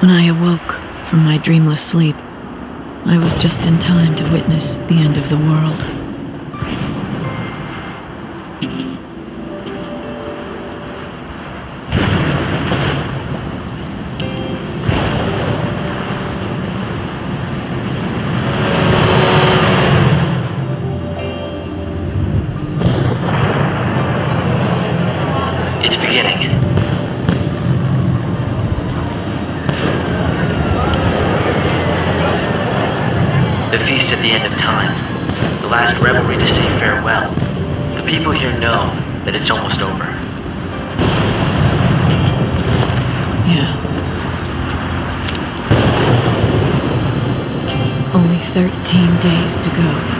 When I awoke from my dreamless sleep, I was just in time to witness the end of the world. It's beginning. The feast at the end of time. The last revelry to say farewell. The people here know that it's almost over. Yeah. Only 13 days to go.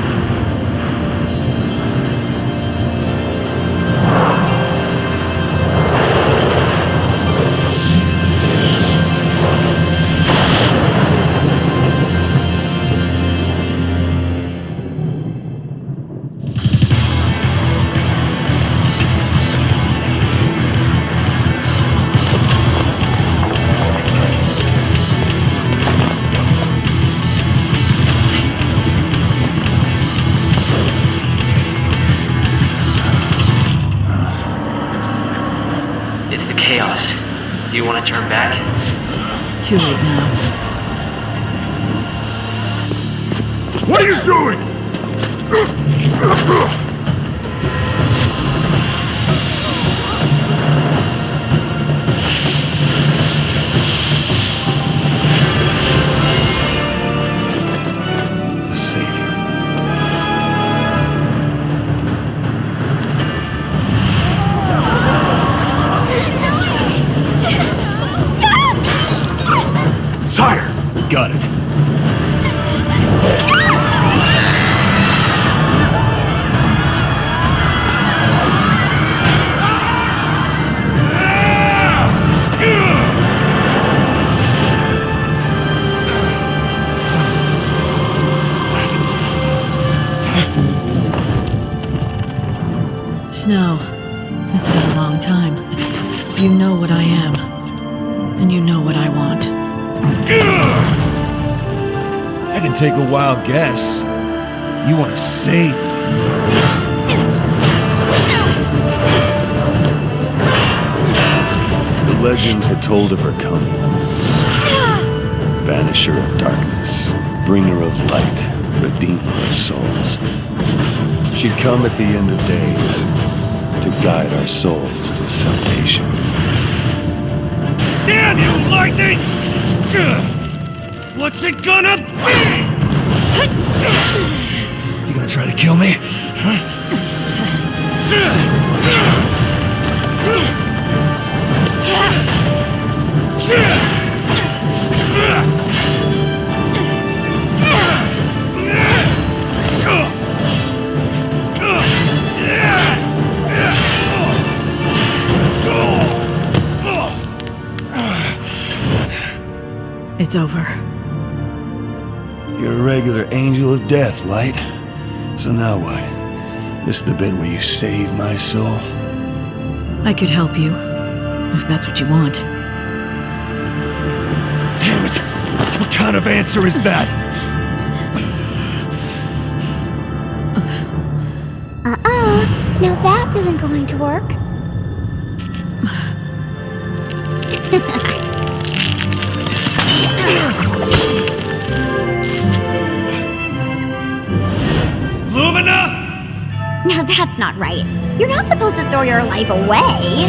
It's the chaos. Do you want to turn back? Too late now. What are you doing? The Savior. Sire! Got it. Snow, it's been a long time. You know what I am, and you know what I want. I can take a wild guess. You want to save. The legends had told of her coming. Banisher of darkness, bringer of light, redeemer of souls. She'd come at the end of days to guide our souls to salvation. Damn you, lightning! What's it gonna be? You gonna try to kill me? It's over. You're a regular angel of death, Light. So now what? This is the bit where you save my soul? I could help you, if that's what you want. Damn it! What kind of answer is that? Now that isn't going to work. Lumina! Now that's not right. You're not supposed to throw your life away.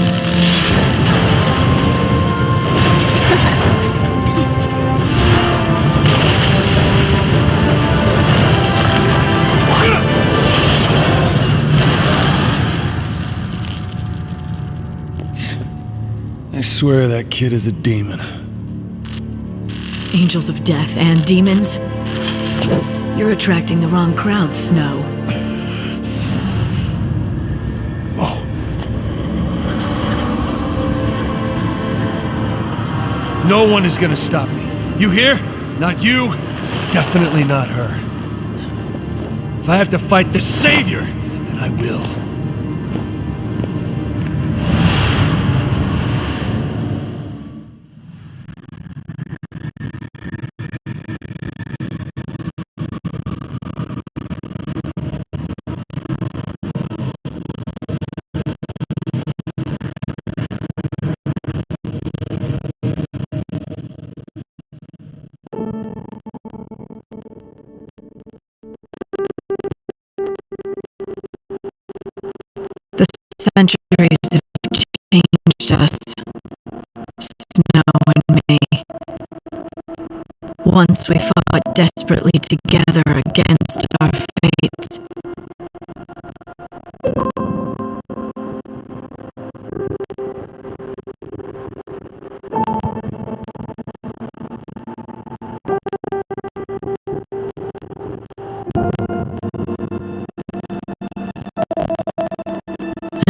I swear that kid is a demon. Angels of death and demons? You're attracting the wrong crowd, Snow. Oh. No one is gonna stop me. You hear? Not you. Definitely not her. If I have to fight the Savior, then I will. centuries have changed us. Snow and May. Once we fought desperately together against our fates.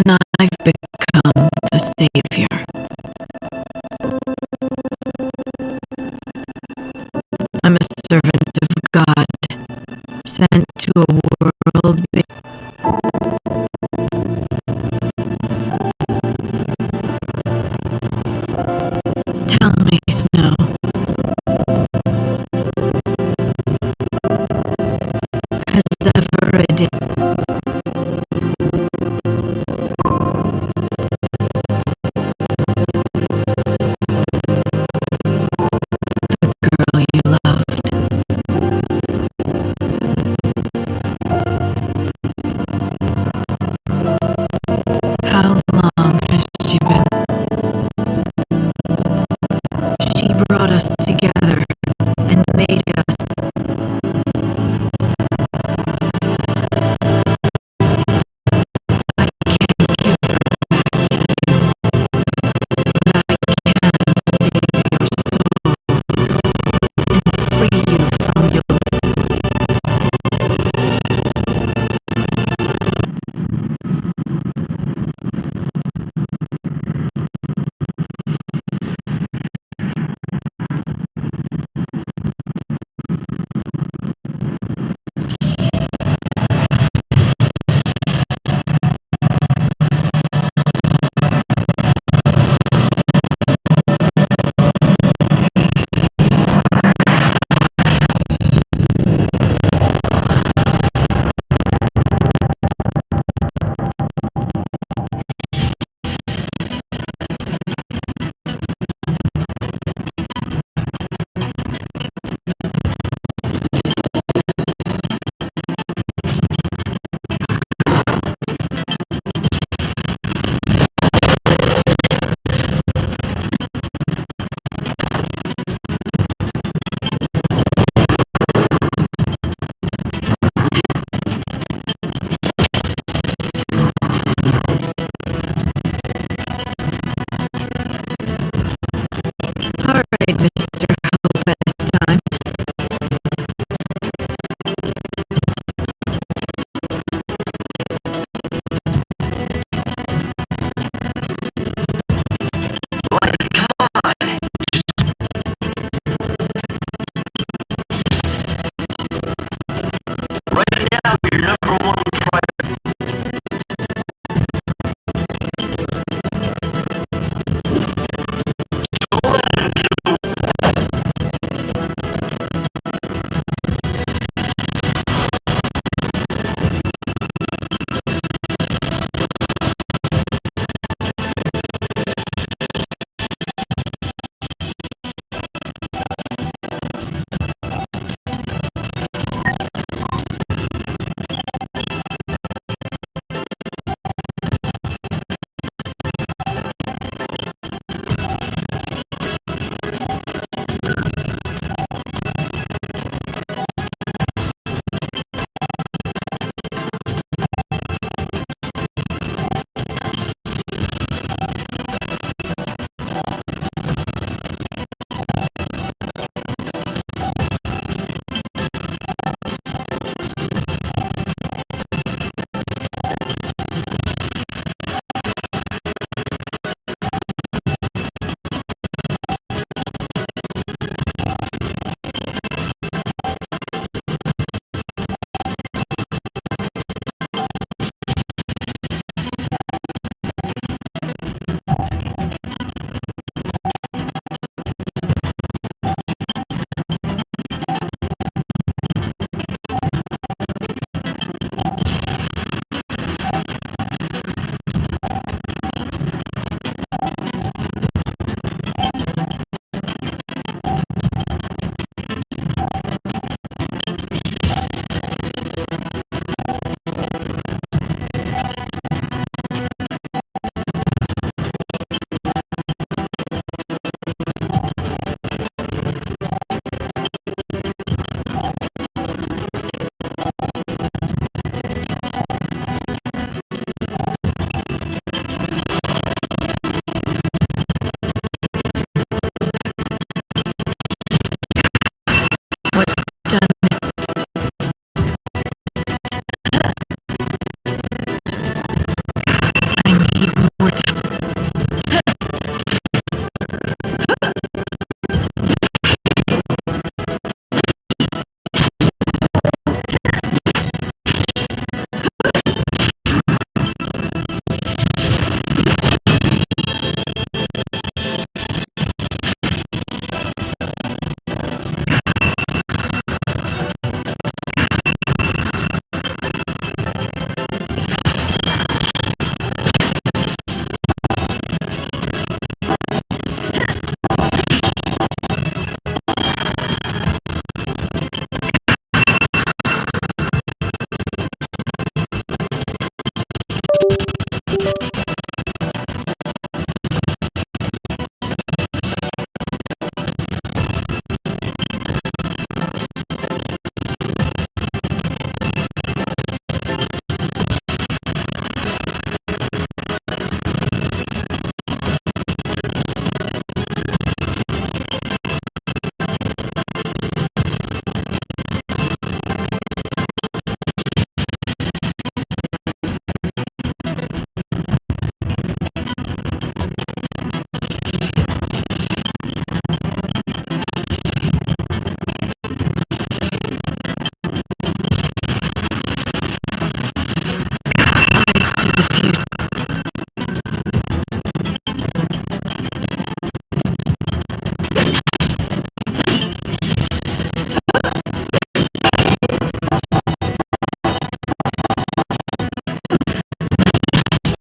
And I've become the savior. I'm a servant of God, sent to a world